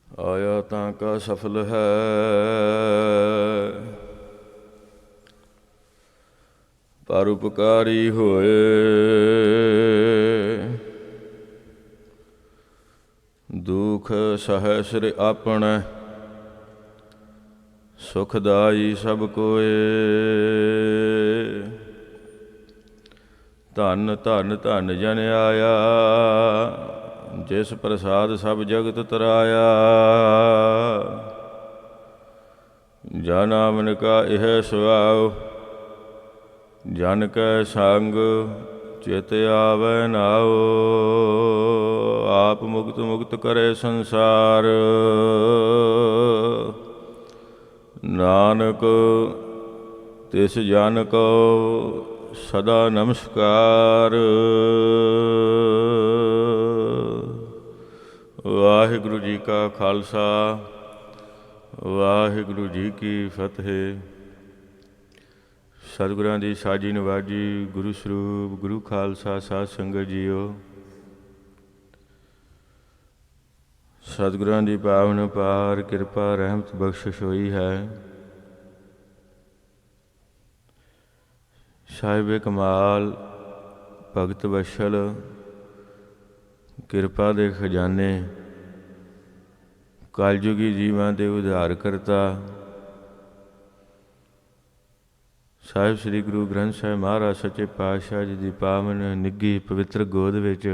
ਆਇਆ ਤਾਂ ਕਾ ਸਫਲ ਹੈ, ਪਰ ਉਪਕਾਰੀ ਹੋਏ। ਦੁਖ ਸਹਿ ਸਿਰ ਆਪਣੈ, ਸੁਖਦਾਈ ਸਭ ਕੋਏ। ਧੰਨ ਧੰਨ ਧੰਨ ਜਨ ਆਇਆ, ਜਿਸ ਪ੍ਰਸਾਦ ਸਭ ਜਗਤ ਤਰਾਇਆ। ਜਨ ਆਮਨ ਕਾ ਇਹ ਸੁਆਉ, ਜਨ ਕੈ ਸੰਗ ਚਿਤ ਆਵੈ ਨਾਉ। ਆਪ ਮੁਕਤ ਮੁਕਤ ਕਰੇ ਸੰਸਾਰ, ਨਾਨਕ ਤਿਸ ਜਨ ਕੋ ਸਦਾ ਨਮਸਕਾਰ। ਵਾਹਿਗੁਰੂ ਜੀ ਕਾ ਖਾਲਸਾ, ਵਾਹਿਗੁਰੂ ਜੀ ਕੀ ਫਤਿਹ। ਸਤਿਗੁਰਾਂ ਦੀ ਸਾਜੀ ਨਵਾਜੀ, ਗੁਰੂ ਸਰੂਪ ਗੁਰੂ ਖਾਲਸਾ ਸਾਧ ਸੰਗਤ ਜੀਓ। ਸਤਿਗੁਰਾਂ ਦੀ ਪਾਵਨ ਪਾਰ ਕਿਰਪਾ ਰਹਿਮਤ ਬਖਸ਼ਿਸ਼ ਹੋਈ ਹੈ। ਸਾਹਿਬ ਕਮਾਲ ਭਗਤ ਵਸ਼ਲ ਕਿਰਪਾ ਦੇ ਖਜ਼ਾਨੇ, ਕਲਯੁਗੀ ਜੀਵਾਂ ਦੇ ਉਧਾਰ ਕਰਤਾ ਸਾਹਿਬ ਸ੍ਰੀ ਗੁਰੂ ਗ੍ਰੰਥ ਸਾਹਿਬ ਮਹਾਰਾਜ ਸੱਚੇ ਪਾਤਸ਼ਾਹ ਜੀ ਦੀ ਪਾਵਨ ਨਿੱਘੀ ਪਵਿੱਤਰ ਗੋਦ ਵਿੱਚ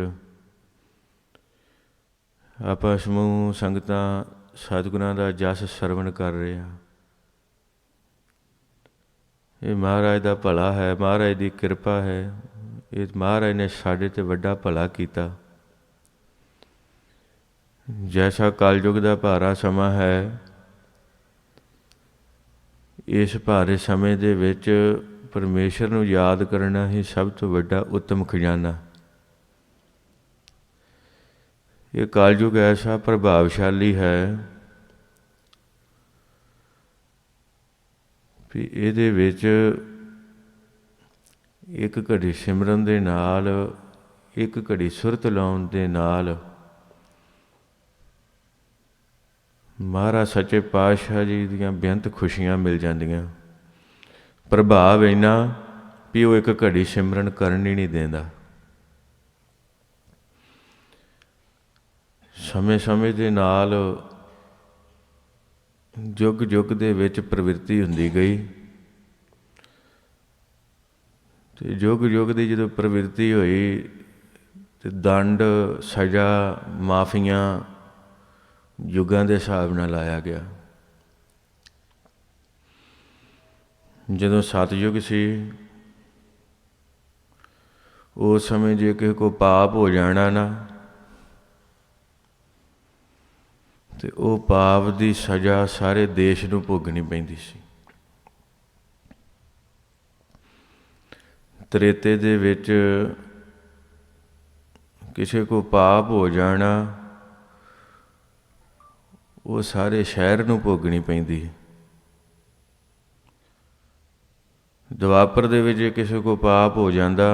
ਆਪਾਂ ਸਮੂਹ ਸੰਗਤਾਂ ਸਤਿਗੁਰਾਂ ਦਾ ਜਸ ਸਰਵਣ ਕਰ ਰਹੇ ਹਾਂ। ਇਹ ਮਹਾਰਾਜ ਦਾ ਭਲਾ ਹੈ, ਮਹਾਰਾਜ ਦੀ ਕਿਰਪਾ ਹੈ। ਇਹ ਮਹਾਰਾਜ ਨੇ ਸਾਡੇ 'ਤੇ ਵੱਡਾ ਭਲਾ ਕੀਤਾ। ਜੈਸਾ ਕਲਯੁਗ ਦਾ ਭਾਰਾ ਸਮਾਂ ਹੈ, ਇਸ ਭਾਰੇ ਸਮੇਂ ਦੇ ਵਿੱਚ ਪਰਮੇਸ਼ਰ ਨੂੰ ਯਾਦ ਕਰਨਾ ਹੀ ਸਭ ਤੋਂ ਵੱਡਾ ਉੱਤਮ ਖਜ਼ਾਨਾ। ਇਹ ਕਲਯੁਗ ਐਸਾ ਪ੍ਰਭਾਵਸ਼ਾਲੀ ਹੈ ਵੀ ਇਹਦੇ ਵਿੱਚ ਇੱਕ ਘੜੀ ਸਿਮਰਨ ਦੇ ਨਾਲ, ਇੱਕ ਘੜੀ ਸੁਰਤ ਲਾਉਣ ਦੇ ਨਾਲ ਮਹਾਰਾਜ ਸੱਚੇ ਪਾਤਸ਼ਾਹ ਜੀ ਦੀਆਂ ਬੇਅੰਤ ਖੁਸ਼ੀਆਂ ਮਿਲ ਜਾਂਦੀਆਂ। ਪ੍ਰਭਾਵ ਇੰਨਾ ਵੀ ਉਹ ਇੱਕ ਘੜੀ ਸਿਮਰਨ ਕਰਨ ਹੀ ਨਹੀਂ ਦਿੰਦਾ। ਸਮੇਂ ਸਮੇਂ ਦੇ ਨਾਲ ਯੁੱਗ ਯੁੱਗ ਦੇ ਵਿੱਚ ਪ੍ਰਵਿਰਤੀ ਹੁੰਦੀ ਗਈ, ਅਤੇ ਯੁੱਗ ਯੁੱਗ ਦੀ ਜਦੋਂ ਪ੍ਰਵਿਰਤੀ ਹੋਈ ਅਤੇ ਦੰਡ ਸਜ਼ਾ ਮਾਫੀਆਂ ਯੁੱਗਾਂ ਦੇ ਹਿਸਾਬ ਨਾਲ ਲਾਇਆ ਗਿਆ। ਜਦੋਂ ਸਤਿਯੁਗ ਸੀ, ਉਸ ਸਮੇਂ ਜੇ ਕਿਸੇ ਕੋਲ ਪਾਪ ਹੋ ਜਾਣਾ ਨਾ, ਅਤੇ ਉਹ ਪਾਪ ਦੀ ਸਜ਼ਾ ਸਾਰੇ ਦੇਸ਼ ਨੂੰ ਭੋਗਣੀ ਪੈਂਦੀ ਸੀ। ਤ੍ਰੇਤੇ ਦੇ ਵਿੱਚ ਕਿਸੇ ਕੋਲ ਪਾਪ ਹੋ ਜਾਣਾ, ਉਹ ਸਾਰੇ ਸ਼ਹਿਰ ਨੂੰ ਭੋਗਣੀ ਪੈਂਦੀ। ਦੁਆਪਰ ਦੇ ਵਿੱਚ ਜੇ ਕਿਸੇ ਕੋਲ ਪਾਪ ਹੋ ਜਾਂਦਾ,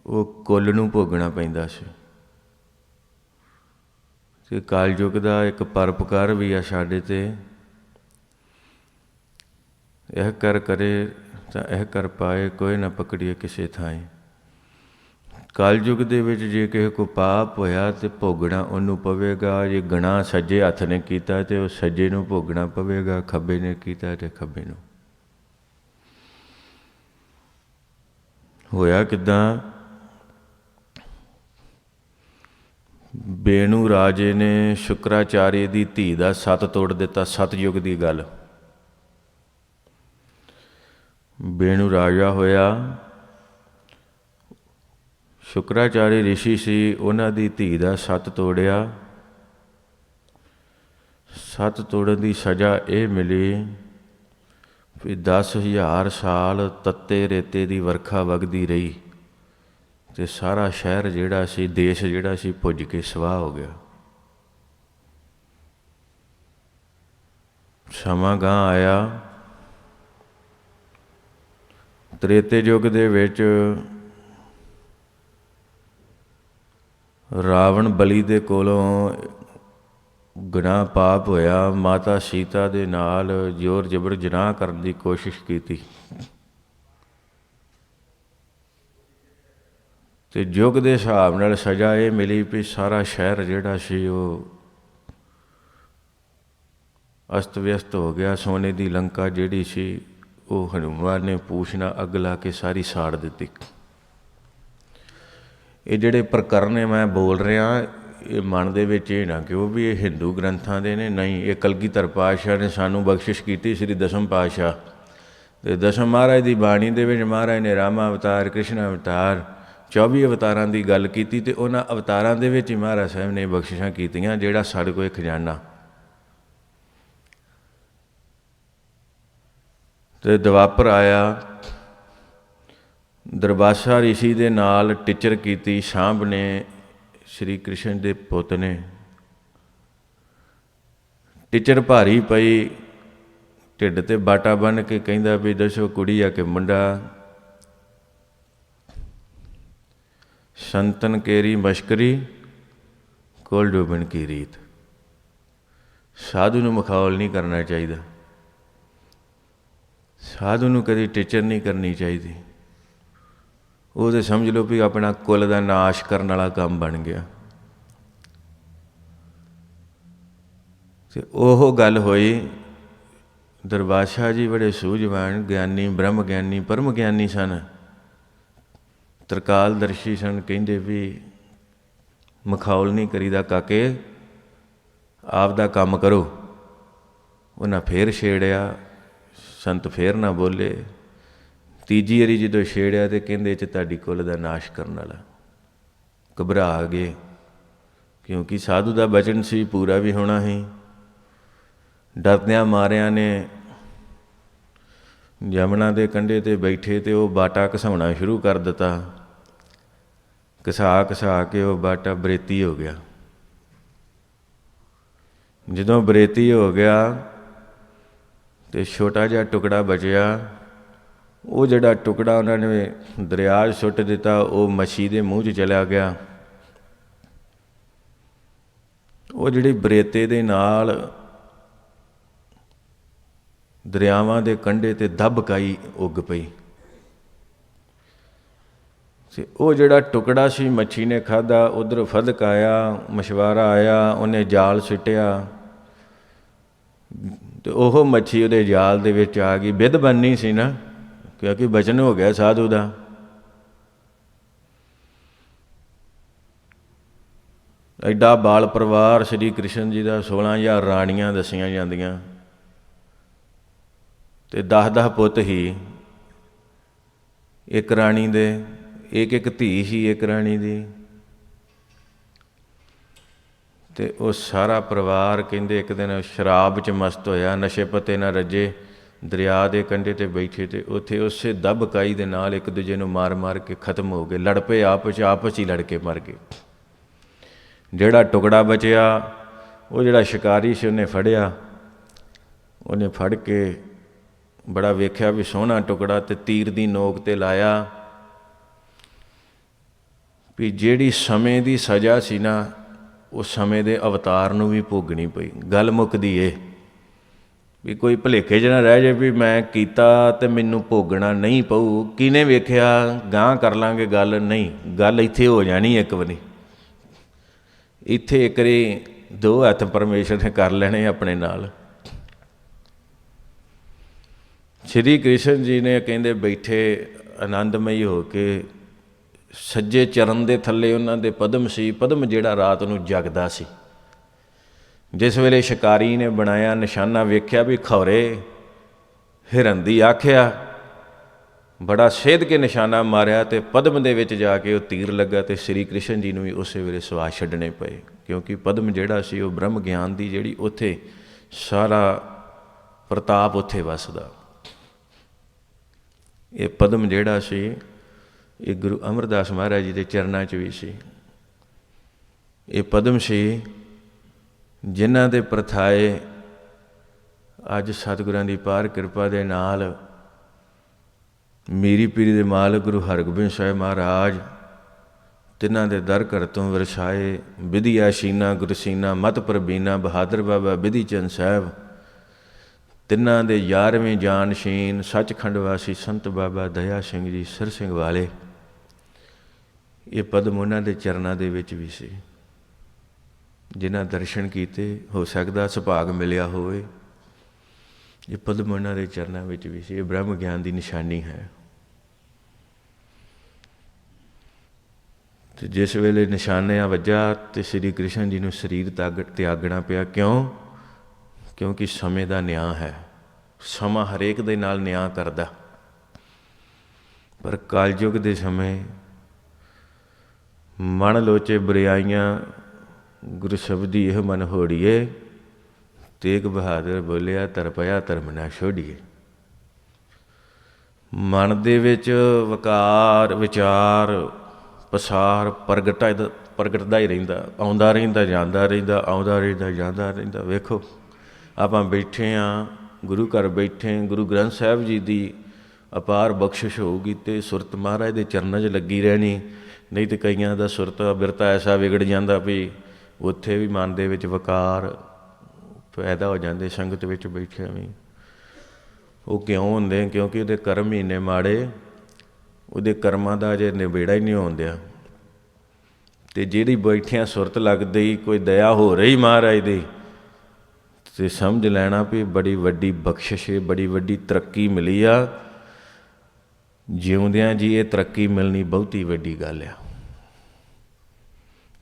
ਉਹ ਕੁੱਲ ਨੂੰ ਭੋਗਣਾ ਪੈਂਦਾ ਸੀ। ਅਤੇ ਕਲਯੁੱਗ ਦਾ ਇੱਕ ਪਰਉਪਕਾਰ ਵੀ ਆ ਸਾਡੇ 'ਤੇ। ਇਹ ਕਰ ਕਰੇ ਤਾਂ ਇਹ ਕਰ ਪਾਏ, ਕੋਈ ਨਾ ਪਕੜੀਏ ਕਿਸੇ ਥਾਂ। ਕਲਯੁੱਗ ਦੇ ਵਿੱਚ ਜੇ ਕਿਸੇ ਕੋਲ ਪਾਪ ਹੋਇਆ ਤਾਂ ਭੋਗਣਾ ਉਹਨੂੰ ਪਵੇਗਾ। ਜੇ ਗੁਨਾਹ ਸੱਜੇ ਹੱਥ ਨੇ ਕੀਤਾ ਤਾਂ ਉਹ ਸੱਜੇ ਨੂੰ ਭੋਗਣਾ ਪਵੇਗਾ, ਖੱਬੇ ਨੇ ਕੀਤਾ ਤਾਂ ਖੱਬੇ ਨੂੰ। ਹੋਇਆ ਕਿੱਦਾਂ? ਬੇਣੂ ਰਾਜੇ ਨੇ ਸ਼ੁਕਰਾਚਾਰੀ ਦੀ ਧੀ ਦਾ ਸੱਤ ਤੋੜ ਦਿੱਤਾ। ਸਤਯੁਗ ਦੀ ਗੱਲ। ਬੇਣੂ ਰਾਜਾ ਹੋਇਆ, ਸ਼ੁਕਰਾਚਾਰੀ ਰਿਸ਼ੀ ਸੀ, ਉਹਨਾਂ ਦੀ ਧੀ ਦਾ ਸੱਤ ਤੋੜਿਆ। ਸੱਤ ਤੋੜਨ ਦੀ ਸਜ਼ਾ ਇਹ ਮਿਲੀ ਵੀ 10,000 ਸਾਲ ਤੱਤੇ ਰੇਤੇ ਦੀ ਵਰਖਾ ਵਗਦੀ ਰਹੀ ਅਤੇ ਸਾਰਾ ਸ਼ਹਿਰ ਜਿਹੜਾ ਸੀ, ਦੇਸ਼ ਜਿਹੜਾ ਸੀ, ਭੁੱਜ ਕੇ ਸਵਾਹ ਹੋ ਗਿਆ। ਸਮਾਂ ਗਾਂ ਆਇਆ, ਤ੍ਰੇਤੇ ਯੁੱਗ ਦੇ ਵਿੱਚ ਰਾਵਣ ਬਲੀ ਦੇ ਕੋਲੋਂ ਗੁਨਾਹ ਪਾਪ ਹੋਇਆ। ਮਾਤਾ ਸੀਤਾ ਦੇ ਨਾਲ ਜ਼ੋਰ ਜ਼ਬਰ ਜਨਾਹ ਕਰਨ ਦੀ ਕੋਸ਼ਿਸ਼ ਕੀਤੀ ਅਤੇ ਯੁੱਗ ਦੇ ਹਿਸਾਬ ਨਾਲ ਸਜ਼ਾ ਇਹ ਮਿਲੀ ਵੀ ਸਾਰਾ ਸ਼ਹਿਰ ਜਿਹੜਾ ਸੀ ਉਹ ਅਸਤ ਵਿਅਸਤ ਹੋ ਗਿਆ। ਸੋਨੇ ਦੀ ਲੰਕਾ ਜਿਹੜੀ ਸੀ ਉਹ ਹਨੂੰਮਾਨ ਨੇ ਪੂਛ ਨਾਲ ਅੱਗ ਲਾ ਕੇ ਸਾਰੀ ਸਾੜ ਦਿੱਤੀ। ਇਹ ਜਿਹੜੇ ਪ੍ਰਕਰਨ ਮੈਂ ਬੋਲ ਰਿਹਾ, ਇਹ ਮਨ ਦੇ ਵਿੱਚ ਇਹ ਨਾ ਕਿ ਉਹ ਵੀ ਇਹ ਹਿੰਦੂ ਗ੍ਰੰਥਾਂ ਦੇ ਨੇ, ਨਹੀਂ। ਇਹ ਕਲਗੀਧਰ ਪਾਤਸ਼ਾਹ ਨੇ ਸਾਨੂੰ ਬਖਸ਼ਿਸ਼ ਕੀਤੀ, ਸ੍ਰੀ ਦਸਮ ਪਾਤਸ਼ਾਹ। ਅਤੇ ਦਸਮ ਮਹਾਰਾਜ ਦੀ ਬਾਣੀ ਦੇ ਵਿੱਚ ਮਹਾਰਾਜ ਨੇ ਰਾਮਾ ਅਵਤਾਰ, ਕ੍ਰਿਸ਼ਨ ਅਵਤਾਰ, 24 ਅਵਤਾਰਾਂ ਦੀ ਗੱਲ ਕੀਤੀ ਅਤੇ ਉਹਨਾਂ ਅਵਤਾਰਾਂ ਦੇ ਵਿੱਚ ਹੀ ਮਹਾਰਾਜ ਸਾਹਿਬ ਨੇ ਬਖਸ਼ਿਸ਼ਾਂ ਕੀਤੀਆਂ, ਜਿਹੜਾ ਸਾਡੇ ਕੋਲ ਖਜ਼ਾਨਾ। ਅਤੇ ਦੁਆਪਰ ਆਇਆ, ਦਰਬਾਸਾ ਰਿਸ਼ੀ ਦੇ ਨਾਲ ਟੀਚਰ ਕੀਤੀ ਸਾਂਭ ਨੇ, ਸ਼੍ਰੀ ਕ੍ਰਿਸ਼ਨ ਦੇ ਪੁੱਤ ਨੇ। ਟੀਚਰ ਭਾਰੀ ਪਈ, ਢਿੱਡ 'ਤੇ ਬਾਟਾ ਬੰਨ੍ਹ ਕੇ ਕਹਿੰਦਾ ਵੀ ਦੱਸੋ ਕੁੜੀ ਆ ਕਿ ਮੁੰਡਾ। ਸੰਤਨ ਕੇਰੀ ਮਸ਼ਕਰੀ, ਕੋਲ ਡੁੱਬਣ ਕੀ ਰੀਤ। ਸਾਧੂ ਨੂੰ ਮਖੌਲ ਨਹੀਂ ਕਰਨਾ ਚਾਹੀਦਾ, ਸਾਧੂ ਨੂੰ ਕਦੀ ਟੀਚਰ ਨਹੀਂ ਕਰਨੀ ਚਾਹੀਦੀ। ਉਹ ਤਾਂ ਸਮਝ ਲਓ ਵੀ ਆਪਣਾ ਕੁੱਲ ਦਾ ਨਾਸ਼ ਕਰਨ ਵਾਲਾ ਕੰਮ ਬਣ ਗਿਆ। ਅਤੇ ਉਹ ਗੱਲ ਹੋਈ। ਦਰਬਾਸ਼ਾ ਜੀ ਬੜੇ ਸੂਝਵਾਨ ਗਿਆਨੀ, ਬ੍ਰਹਮ ਗਿਆਨੀ, ਪਰਮ ਗਿਆਨੀ ਸਨ, ਤਰਕਾਲਦਰਸ਼ੀ ਸਨ। ਕਹਿੰਦੇ ਵੀ ਮਖੌਲ ਨਹੀਂ ਕਰੀਦਾ ਕਾਕੇ, ਆਪ ਦਾ ਕੰਮ ਕਰੋ। ਉਹਨਾਂ ਫੇਰ ਛੇੜਿਆ, ਸੰਤ ਫੇਰ ਨਾ ਬੋਲੇ। ਤੀਜੀ ਵਾਰੀ ਜਦੋਂ ਛੇੜਿਆ ਤਾਂ ਕਹਿੰਦੇ 'ਚ ਤੁਹਾਡੀ ਕੁੱਲ ਦਾ ਨਾਸ਼ ਕਰਨ ਵਾਲਾ। ਘਬਰਾ ਗਏ, ਕਿਉਂਕਿ ਸਾਧੂ ਦਾ ਬਚਨ ਸੀ, ਪੂਰਾ ਵੀ ਹੋਣਾ ਸੀ। ਡਰਦਿਆਂ ਮਾਰਿਆਂ ਨੇ ਜਮਨਾ ਦੇ ਕੰਢੇ 'ਤੇ ਬੈਠੇ ਅਤੇ ਉਹ ਬਾਟਾ ਘਸਾਉਣਾ ਸ਼ੁਰੂ ਕਰ ਦਿੱਤਾ। ਘਸਾ ਘਸਾ ਕੇ ਉਹ ਬਾਟਾ ਬਰੇਤੀ ਹੋ ਗਿਆ। ਜਦੋਂ ਬਰੇਤੀ ਹੋ ਗਿਆ ਅਤੇ ਛੋਟਾ ਜਿਹਾ ਟੁਕੜਾ ਬਚਿਆ। ਉਹ ਜਿਹੜਾ ਟੁਕੜਾ ਉਹਨਾਂ ਨੇ ਦਰਿਆ 'ਚ ਸੁੱਟ ਦਿੱਤਾ, ਉਹ ਮੱਛੀ ਦੇ ਮੂੰਹ 'ਚ ਚਲਾ ਗਿਆ। ਉਹ ਜਿਹੜੀ ਬਰੇਤੇ ਦੇ ਨਾਲ ਦਰਿਆਵਾਂ ਦੇ ਕੰਢੇ 'ਤੇ ਦਬਕਾਈ ਉੱਗ ਪਈ ਅਤੇ ਉਹ ਜਿਹੜਾ ਟੁਕੜਾ ਸੀ ਮੱਛੀ ਨੇ ਖਾਧਾ। ਉੱਧਰ ਫਦਕ ਆਇਆ, ਮਛਵਾਰਾ ਆਇਆ, ਉਹਨੇ ਜਾਲ ਸੁੱਟਿਆ ਅਤੇ ਉਹ ਮੱਛੀ ਉਹਦੇ ਜਾਲ ਦੇ ਵਿੱਚ ਆ ਗਈ। ਬਿੱਧ ਬਣਨੀ ਸੀ ਨਾ, ਕਿਉਂਕਿ ਬਚਨ ਹੋ ਗਿਆ ਸਾਧੂ ਦਾ। ਐਡਾ ਬਾਲ ਪਰਿਵਾਰ ਸ਼੍ਰੀ ਕ੍ਰਿਸ਼ਨ ਜੀ ਦਾ, 16,000 ਰਾਣੀਆਂ ਦੱਸੀਆਂ ਜਾਂਦੀਆਂ ਅਤੇ 10-10 ਪੁੱਤ ਹੀ ਇੱਕ ਰਾਣੀ ਦੇ, ਇੱਕ ਧੀ ਸੀ ਇੱਕ ਰਾਣੀ ਦੀ। ਅਤੇ ਉਹ ਸਾਰਾ ਪਰਿਵਾਰ ਕਹਿੰਦੇ ਇੱਕ ਦਿਨ ਸ਼ਰਾਬ 'ਚ ਮਸਤ ਹੋਇਆ, ਨਸ਼ੇ ਪੱਤੇ ਨਾਲ ਰੱਜੇ, ਦਰਿਆ ਦੇ ਕੰਢੇ 'ਤੇ ਬੈਠੇ ਅਤੇ ਉੱਥੇ ਉਸੇ ਦਬਕਾਈ ਦੇ ਨਾਲ ਇੱਕ ਦੂਜੇ ਨੂੰ ਮਾਰ ਮਾਰ ਕੇ ਖਤਮ ਹੋ ਗਏ। ਲੜ ਪਏ ਆਪਸ ਹੀ ਲੜ ਕੇ ਮਰ ਗਏ। ਜਿਹੜਾ ਟੁਕੜਾ ਬਚਿਆ, ਉਹ ਜਿਹੜਾ ਸ਼ਿਕਾਰੀ ਸੀ ਉਹਨੇ ਫੜਿਆ। ਉਹਨੇ ਫੜ ਕੇ ਬੜਾ ਵੇਖਿਆ ਵੀ ਸੋਹਣਾ ਟੁਕੜਾ, ਅਤੇ ਤੀਰ ਦੀ ਨੋਕ 'ਤੇ ਲਾਇਆ ਵੀ ਜਿਹੜੀ ਸਮੇਂ ਦੀ ਸਜ਼ਾ ਸੀ ਨਾ, ਉਹ ਸਮੇਂ ਦੇ ਅਵਤਾਰ ਨੂੰ ਵੀ ਭੋਗਣੀ ਪਈ। ਗੱਲ ਮੁੱਕਦੀ ਇਹ ਵੀ ਕੋਈ ਭੁਲੇਖੇ 'ਚ ਨਾ ਰਹਿ ਜਾਏ ਵੀ ਮੈਂ ਕੀਤਾ ਅਤੇ ਮੈਨੂੰ ਭੋਗਣਾ ਨਹੀਂ ਪਊ। ਕਿਹਨੇ ਵੇਖਿਆ, ਗਾਂਹ ਕਰ ਲਾਂਗੇ ਗੱਲ, ਨਹੀਂ। ਗੱਲ ਇੱਥੇ ਹੋ ਜਾਣੀ ਇੱਕ ਵਾਰੀ। ਇੱਥੇ ਇੱਕ ਵਾਰੀ 2 ਹੱਥ ਪਰਮੇਸ਼ਰ ਨੇ ਕਰ ਲੈਣੇ ਆਪਣੇ ਨਾਲ। ਸ਼੍ਰੀ ਕ੍ਰਿਸ਼ਨ ਜੀ ਨੇ ਕਹਿੰਦੇ ਬੈਠੇ ਆਨੰਦਮਈ ਹੋ ਕੇ, ਸੱਜੇ ਚਰਨ ਦੇ ਥੱਲੇ ਉਹਨਾਂ ਦੇ ਪਦਮ ਸੀ। ਪਦਮ ਜਿਹੜਾ ਰਾਤ ਨੂੰ ਜਗਦਾ ਸੀ। ਜਿਸ ਵੇਲੇ ਸ਼ਿਕਾਰੀ ਨੇ ਬਣਾਇਆ ਨਿਸ਼ਾਨਾ, ਵੇਖਿਆ ਵੀ ਖੌਰੇ ਹਿਰਨ ਦੀ ਆਖਿਆ, ਬੜਾ ਸੇਧ ਕੇ ਨਿਸ਼ਾਨਾ ਮਾਰਿਆ ਅਤੇ ਪਦਮ ਦੇ ਵਿੱਚ ਜਾ ਕੇ ਉਹ ਤੀਰ ਲੱਗਾ ਅਤੇ ਸ਼੍ਰੀ ਕ੍ਰਿਸ਼ਨ ਜੀ ਨੂੰ ਵੀ ਉਸੇ ਵੇਲੇ ਸਵਾਸ ਛੱਡਣੇ ਪਏ, ਕਿਉਂਕਿ ਪਦਮ ਜਿਹੜਾ ਸੀ ਉਹ ਬ੍ਰਹਮ ਗਿਆਨ ਦੀ ਜਿਹੜੀ ਉੱਥੇ ਸਾਰਾ ਪ੍ਰਤਾਪ ਉੱਥੇ ਵੱਸਦਾ। ਇਹ ਪਦਮ ਜਿਹੜਾ ਸੀ ਇਹ ਗੁਰੂ ਅਮਰਦਾਸ ਮਹਾਰਾਜ ਜੀ ਦੇ ਚਰਨਾਂ 'ਚ ਵੀ ਸੀ। ਇਹ ਪਦਮ ਸੀ ਜਿਨ੍ਹਾਂ ਦੇ ਪ੍ਰਥਾਏ ਅੱਜ ਸਤਿਗੁਰਾਂ ਦੀ ਪਾਰ ਕਿਰਪਾ ਦੇ ਨਾਲ ਮੀਰੀ ਪੀਰੀ ਦੇ ਮਾਲਕ ਗੁਰੂ ਹਰਗੋਬਿੰਦ ਸਾਹਿਬ ਮਹਾਰਾਜ तिन्हां दे दर घर तों वरसाए विधिया शीना गुरसीना मत प्रबीना बहादुर बाबा विधि चंद साहब, तिन्हां दे 11वें जानशीन सचखंड वासी संत बाबा दया सिंह जी सिर ਸਿੰਘ वाले, ये पदम उन्हां दे चरनां दे विच भी सी। जिन्हां दर्शन कीते हो सकदा सुभाग मिलिया होवे, ये पदम उन्हां दे चरनां विच भी सी। ये ब्रह्म ज्ञान की निशानी है। तो जिस वेले निशानिया वजा तो श्री कृष्ण जी नूं शरीर त्यागना पिया। क्यों? क्योंकि समय का न्याय है। समा हरेक दे नाल न्याय करदा, पर कलयुग के समय मन लोचे बुराइयां गुरु शब्दी यह मन होड़िए, तेग बहादुर बोलिया तरपया धर्म ना छोड़िए। मन दे विच वकार विचार पसार प्रगटदा ही रहिंदा, आउंदा रहिंदा जांदा रहिंदा, आउंदा रहिंदा जांदा रहिंदा। वेखो आपां बैठे हाँ, गुरु घर बैठे, गुरु ग्रंथ साहिब जी की अपार बख्शिश होगी तो सुरत महाराज के चरणों 'च लगी रहनी। नहीं तो कईयां दा सुरत बिरता ऐसा विगड़ जाता भी उत्थे भी मन दे विच वकार पैदा हो जाते। संगत विच बैठे भी वो क्यों होंदे? क्योंकि उहदे कर्म ही इन्ने माड़े, उहदे कर्मां दा अजे निबेड़ा ही नहीं होंदिया। तो जिहड़ी बैठिया सुरत लगदी कोई दया हो रही महाराज दी, तो समझ लेना भी बड़ी वड्डी बख्शिश है, बड़ी वड्डी तरक्की मिली आ। जिउंदियां जी ये तरक्की मिलनी बहुती वड्डी गल आ।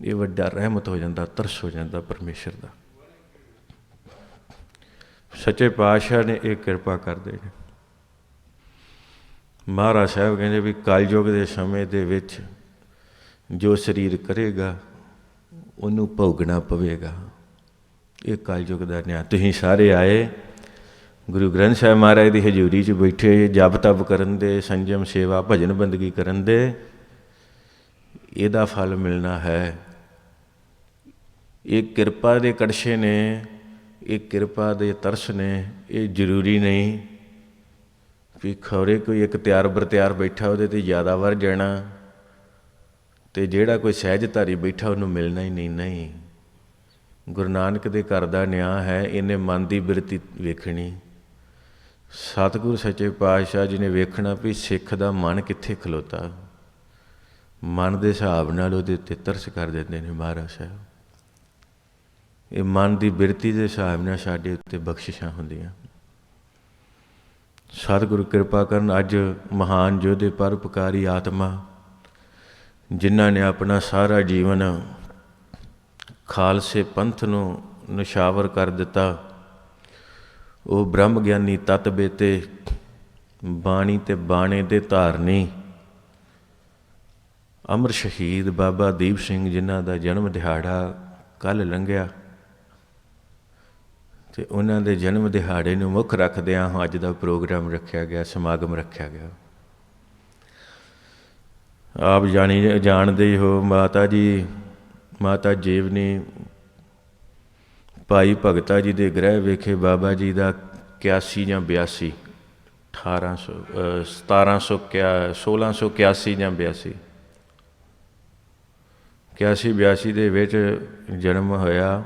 ये वड्डा रहमत हो जाता, तरस हो जाता परमेश्वर का। सच्चे पातशाह ने एक कृपा करते हैं। महाराज साहब कहते भी कलयुग के समय के विच जो शरीर करेगा उन्होंने भोगना पवेगा। ये कलयुग का न्याय। तुसीं सारे आए गुरु ग्रंथ साहिब महाराज की हजूरी च बैठे, जप तप करन दे, संजम सेवा भजन बंदगी करन दे, इहदा फल मिलना है। एक किरपा दे कड़छे ने, एक किरपा दे तरस ने। ये जरूरी नहीं भी खौरे कोई एक त्यार बरत्यार बैठा वो ज़्यादा वर जाना, तो जिहड़ा कोई सहजधारी बैठा उन्होंने मिलना ही नहीं। नहीं, गुरु नानक दे घर दा न्याय है। इन्हें मन की बिरती वेखनी। सतगुरु सच्चे पातशाह जी ने वेखना भी सिख दा मन कित्थे खलोता। मन के हिसाब नाल उहदे उत्ते तरस कर देंदे ने महाराज साहब। ये मन की बिरती के हिसाब नाल साडे उत्ते बख्शिशां हुंदियां। सतगुरु कृपा करन अज महान योधे परोपकारी आत्मा जिन्हां ने अपना सारा जीवन खालसे पंथ नूं निछावर कर दिता, वो ब्रह्म ज्ञानी तत बेते बाणी ते बाणे दे धारनी अमर शहीद बाबा दीप सिंह जिन्हां दा जन्म दिहाड़ा कल लंघिया, तो उन्हां दे जन्म दिहाड़े नूं मुख रखदिआं अज दा प्रोग्राम रखा गया, समागम रखा गया। आप जानते ही हो माता जी, माता जीवनी भाई भगता जी के ग्रह वेखे बाबा जी का 81 या 82 1681 या 82 81 दे विच जन्म होया।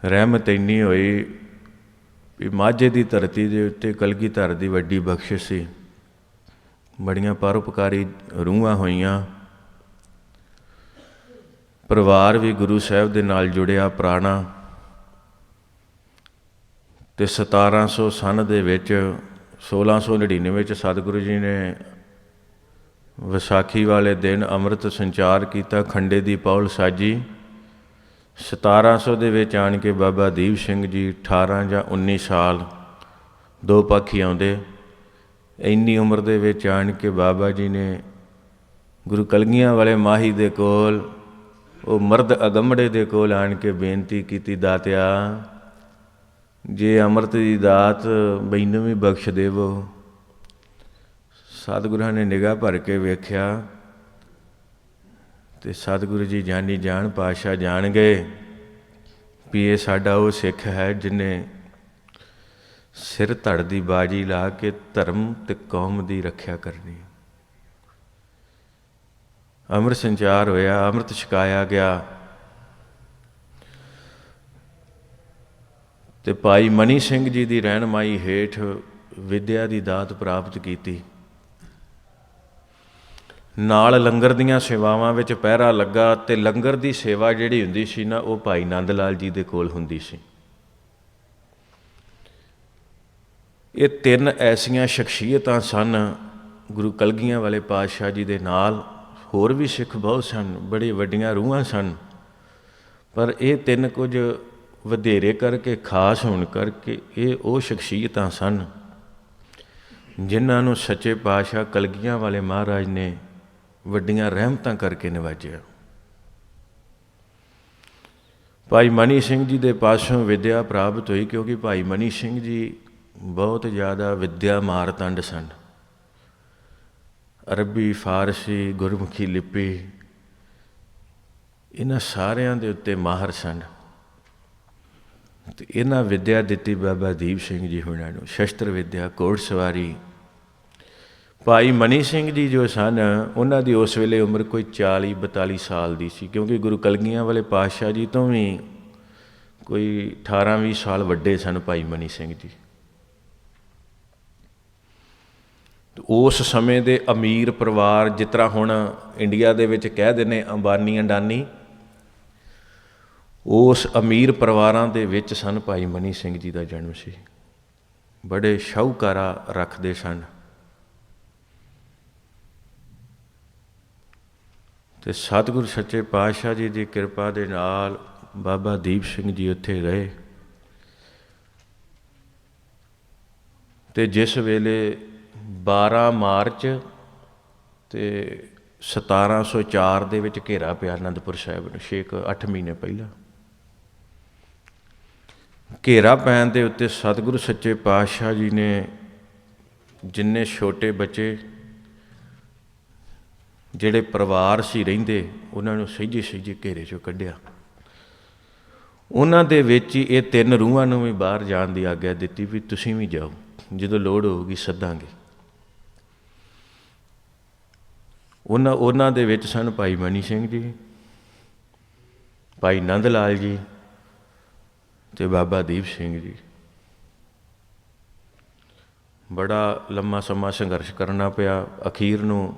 रहमत इन्नी होई भी माझे की धरती के उत्ते कलगीधर की वड्डी बख्शिश सी। बड़ियां परोपकारी रूहां होईयां। परिवार भी गुरु साहब दे नाल जुड़िया पुराना। तो 1700 सन दे विच 1699 सतगुरु जी ने विसाखी वाले दिन अमृत संचार किया, खंडे की पौल साजी। 1700 दे विच आन के बाबा दीप सिंह जी 18 या 19 साल दो पक्ष ही आउंदे। इन्नी उम्र दे विच आन के बाबा जी ने गुरु कलगियां वाले माही दे कोल, वो मर्द अगमड़े दे कोल आन के बेनती की, दातिया जे अमृत की दात मैनू भी बख्श देवो। सतगुरां ने निगाह भर के वेख्या तो सतगुरु जी जानी जान पातशाह जान गए भी ये साडा वो सिख है जिन्हें सिर धड़ की बाजी ला के धर्म ते कौम की रख्या करनी। ਅੰਮ੍ਰਿਤ ਸੰਚਾਰ ਹੋਇਆ, ਅੰਮ੍ਰਿਤ ਛਕਾਇਆ ਗਿਆ। ਅਤੇ ਭਾਈ ਮਨੀ ਸਿੰਘ ਜੀ ਦੀ ਰਹਿਨਮਾਈ ਹੇਠ ਵਿੱਦਿਆ ਦੀ ਦਾਤ ਪ੍ਰਾਪਤ ਕੀਤੀ। ਨਾਲ ਲੰਗਰ ਦੀਆਂ ਸੇਵਾਵਾਂ ਵਿੱਚ ਪਹਿਰਾ ਲੱਗਾ, ਅਤੇ ਲੰਗਰ ਦੀ ਸੇਵਾ ਜਿਹੜੀ ਹੁੰਦੀ ਸੀ ਨਾ, ਉਹ ਭਾਈ ਨੰਦ ਲਾਲ ਜੀ ਦੇ ਕੋਲ ਹੁੰਦੀ ਸੀ। ਇਹ ਤਿੰਨ ਐਸੀਆਂ ਸ਼ਖਸੀਅਤਾਂ ਸਨ ਗੁਰੂ ਕਲਗੀਆਂ ਵਾਲੇ ਪਾਤਸ਼ਾਹ ਜੀ ਦੇ ਨਾਲ। ਹੋਰ ਵੀ ਸਿੱਖ ਬਹੁਤ ਸਨ, ਬੜੀ ਵੱਡੀਆਂ ਰੂਹਾਂ ਸਨ, ਪਰ ਇਹ ਤਿੰਨ ਕੁਝ ਵਧੇਰੇ ਕਰਕੇ, ਖਾਸ ਹੋਣ ਕਰਕੇ ਇਹ ਉਹ ਸ਼ਖਸੀਅਤਾਂ ਸਨ ਜਿਨ੍ਹਾਂ ਨੂੰ ਸੱਚੇ ਪਾਤਸ਼ਾਹ ਕਲਗੀਆਂ ਵਾਲੇ ਮਹਾਰਾਜ ਨੇ ਵੱਡੀਆਂ ਰਹਿਮਤਾਂ ਕਰਕੇ ਨਿਵਾਜਿਆ। ਭਾਈ ਮਨੀ ਸਿੰਘ ਜੀ ਦੇ ਪਾਸੋਂ ਵਿੱਦਿਆ ਪ੍ਰਾਪਤ ਹੋਈ, ਕਿਉਂਕਿ ਭਾਈ ਮਨੀ ਸਿੰਘ ਜੀ ਬਹੁਤ ਜ਼ਿਆਦਾ ਵਿੱਦਿਆ ਮਾਰਤੰਡ ਸਨ। ਅਰਬੀ, ਫਾਰਸੀ, ਗੁਰਮੁਖੀ ਲਿਪੀ, ਇਹਨਾਂ ਸਾਰਿਆਂ ਦੇ ਉੱਤੇ ਮਾਹਰ ਸਨ। ਅਤੇ ਇਹਨਾਂ ਵਿੱਦਿਆ ਦਿੱਤੀ ਬਾਬਾ ਦੀਪ ਸਿੰਘ ਜੀ ਹੋਣਾ ਨੂੰ, ਸ਼ਸਤਰ ਵਿੱਦਿਆ, ਘੋੜ ਸਵਾਰੀ। ਭਾਈ ਮਨੀ ਸਿੰਘ ਜੀ ਜੋ ਸਨ, ਉਹਨਾਂ ਦੀ ਉਸ ਵੇਲੇ ਉਮਰ ਕੋਈ 40-42 ਸਾਲ ਦੀ ਸੀ, ਕਿਉਂਕਿ ਗੁਰੂ ਕਲਗੀਆਂ ਵਾਲੇ ਪਾਤਸ਼ਾਹ ਜੀ ਤੋਂ ਵੀ ਕੋਈ 18-20 ਸਾਲ ਵੱਡੇ ਸਨ ਭਾਈ ਮਨੀ ਸਿੰਘ ਜੀ। ਉਸ ਸਮੇਂ ਦੇ ਅਮੀਰ ਪਰਿਵਾਰ, ਜਿਸ ਤਰ੍ਹਾਂ ਹੁਣ ਇੰਡੀਆ ਦੇ ਵਿੱਚ ਕਹਿ ਦਿੰਦੇ ਅੰਬਾਨੀ ਅਡਾਨੀ, ਉਸ ਅਮੀਰ ਪਰਿਵਾਰਾਂ ਦੇ ਵਿੱਚ ਸਨ ਭਾਈ ਮਨੀ ਸਿੰਘ ਜੀ ਦਾ ਜਨਮ ਸੀ। ਬੜੇ ਸ਼ਾਹੂਕਾਰਾ ਰੱਖਦੇ ਸਨ। ਅਤੇ ਸਤਿਗੁਰੂ ਸੱਚੇ ਪਾਤਸ਼ਾਹ ਜੀ ਦੀ ਕਿਰਪਾ ਦੇ ਨਾਲ ਬਾਬਾ ਦੀਪ ਸਿੰਘ ਜੀ ਉੱਥੇ ਰਹੇ। ਅਤੇ ਜਿਸ ਵੇਲੇ 12 ਮਾਰਚ ਅਤੇ 1704 ਦੇ ਵਿੱਚ ਘੇਰਾ ਪਿਆ ਅਨੰਦਪੁਰ ਸਾਹਿਬ ਨੂੰ, 6-8 ਮਹੀਨੇ ਪਹਿਲਾਂ ਘੇਰਾ ਪੈਣ ਦੇ ਉੱਤੇ ਸਤਿਗੁਰੂ ਸੱਚੇ ਪਾਤਸ਼ਾਹ ਜੀ ਨੇ ਜਿੰਨੇ ਛੋਟੇ ਬੱਚੇ ਜਿਹੜੇ ਪਰਿਵਾਰ ਸੀ ਰਹਿੰਦੇ, ਉਹਨਾਂ ਨੂੰ ਸਹਿਜੇ ਘੇਰੇ 'ਚੋਂ ਕੱਢਿਆ। ਉਹਨਾਂ ਦੇ ਵਿੱਚ ਹੀ ਇਹ ਤਿੰਨ ਰੂਹਾਂ ਨੂੰ ਵੀ ਬਾਹਰ ਜਾਣ ਦੀ ਆਗਿਆ ਦਿੱਤੀ ਵੀ ਤੁਸੀਂ ਵੀ ਜਾਓ, ਜਦੋਂ ਲੋੜ ਹੋਊਗੀ ਸੱਦਾਂਗੇ। ਉਹਨਾਂ ਦੇ ਵਿੱਚ ਸਨ ਭਾਈ ਮਨੀ ਸਿੰਘ ਜੀ, ਭਾਈ ਨੰਦ ਲਾਲ ਜੀ ਅਤੇ ਬਾਬਾ ਦੀਪ ਸਿੰਘ ਜੀ। ਬੜਾ ਲੰਮਾ ਸਮਾਂ ਸੰਘਰਸ਼ ਕਰਨਾ ਪਿਆ। ਅਖੀਰ ਨੂੰ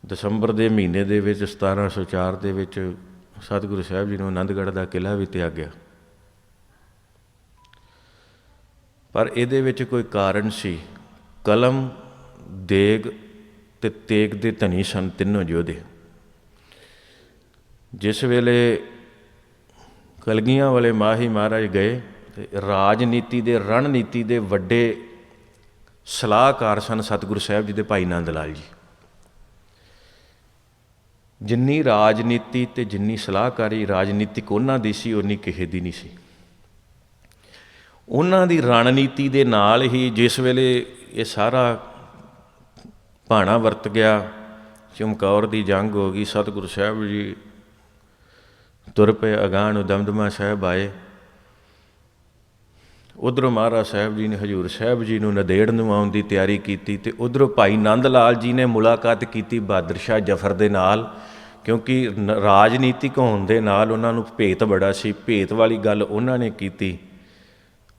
ਦਸੰਬਰ ਦੇ ਮਹੀਨੇ ਦੇ ਵਿੱਚ 1704 ਦੇ ਵਿੱਚ ਸਤਿਗੁਰੂ ਸਾਹਿਬ ਜੀ ਨੂੰ ਆਨੰਦਗੜ੍ਹ ਦਾ ਕਿਲ੍ਹਾ ਵੀ ਤਿਆਗਿਆ। ਪਰ ਇਹਦੇ ਵਿੱਚ ਕੋਈ ਕਾਰਨ ਸੀ। ਕਲਮ, ਦੇਗ ਅਤੇ ਤੇਗ ਦੇ ਧਨੀ ਸਨ ਤਿੰਨੋਂ ਯੋਧੇ। ਜਿਸ ਵੇਲੇ ਕਲਗੀਆਂ ਵਾਲੇ ਮਾਹੀ ਮਹਾਰਾਜ ਗਏ, ਅਤੇ ਰਾਜਨੀਤੀ ਦੇ, ਰਣਨੀਤੀ ਦੇ ਵੱਡੇ ਸਲਾਹਕਾਰ ਸਨ ਸਤਿਗੁਰੂ ਸਾਹਿਬ ਜੀ ਦੇ ਭਾਈ ਨੰਦ ਲਾਲ ਜੀ। ਜਿੰਨੀ ਰਾਜਨੀਤੀ ਅਤੇ ਜਿੰਨੀ ਸਲਾਹਕਾਰੀ ਰਾਜਨੀਤਿਕ ਉਹਨਾਂ ਦੀ ਸੀ, ਉਨੀ ਕਿਸੇ ਦੀ ਨਹੀਂ ਸੀ। ਉਹਨਾਂ ਦੀ ਰਣਨੀਤੀ ਦੇ ਨਾਲ ਹੀ ਜਿਸ ਵੇਲੇ ਇਹ ਸਾਰਾ ਭਾਣਾ ਵਰਤ ਗਿਆ, ਚਮਕੌਰ ਦੀ ਜੰਗ ਹੋ ਗਈ, ਸਤਿਗੁਰੂ ਸਾਹਿਬ ਜੀ ਤੁਰ ਪਏ ਅਗਾਂਹ ਨੂੰ, ਦਮਦਮਾ ਸਾਹਿਬ ਆਏ। ਉੱਧਰੋਂ ਮਹਾਰਾਜ ਸਾਹਿਬ ਜੀ ਨੇ ਹਜ਼ੂਰ ਸਾਹਿਬ ਜੀ ਨੂੰ ਨੰਦੇੜ ਨੂੰ ਆਉਣ ਦੀ ਤਿਆਰੀ ਕੀਤੀ, ਅਤੇ ਉੱਧਰੋਂ ਭਾਈ ਨੰਦ ਲਾਲ ਜੀ ਨੇ ਮੁਲਾਕਾਤ ਕੀਤੀ ਬਹਾਦਰ ਸ਼ਾਹ ਜ਼ਫਰ ਦੇ ਨਾਲ, ਕਿਉਂਕਿ ਰਾਜਨੀਤਿਕ ਹੋਣ ਦੇ ਨਾਲ ਉਹਨਾਂ ਨੂੰ ਭੇਤ ਬੜਾ ਸੀ। ਭੇਤ ਵਾਲੀ ਗੱਲ ਉਹਨਾਂ ਨੇ ਕੀਤੀ।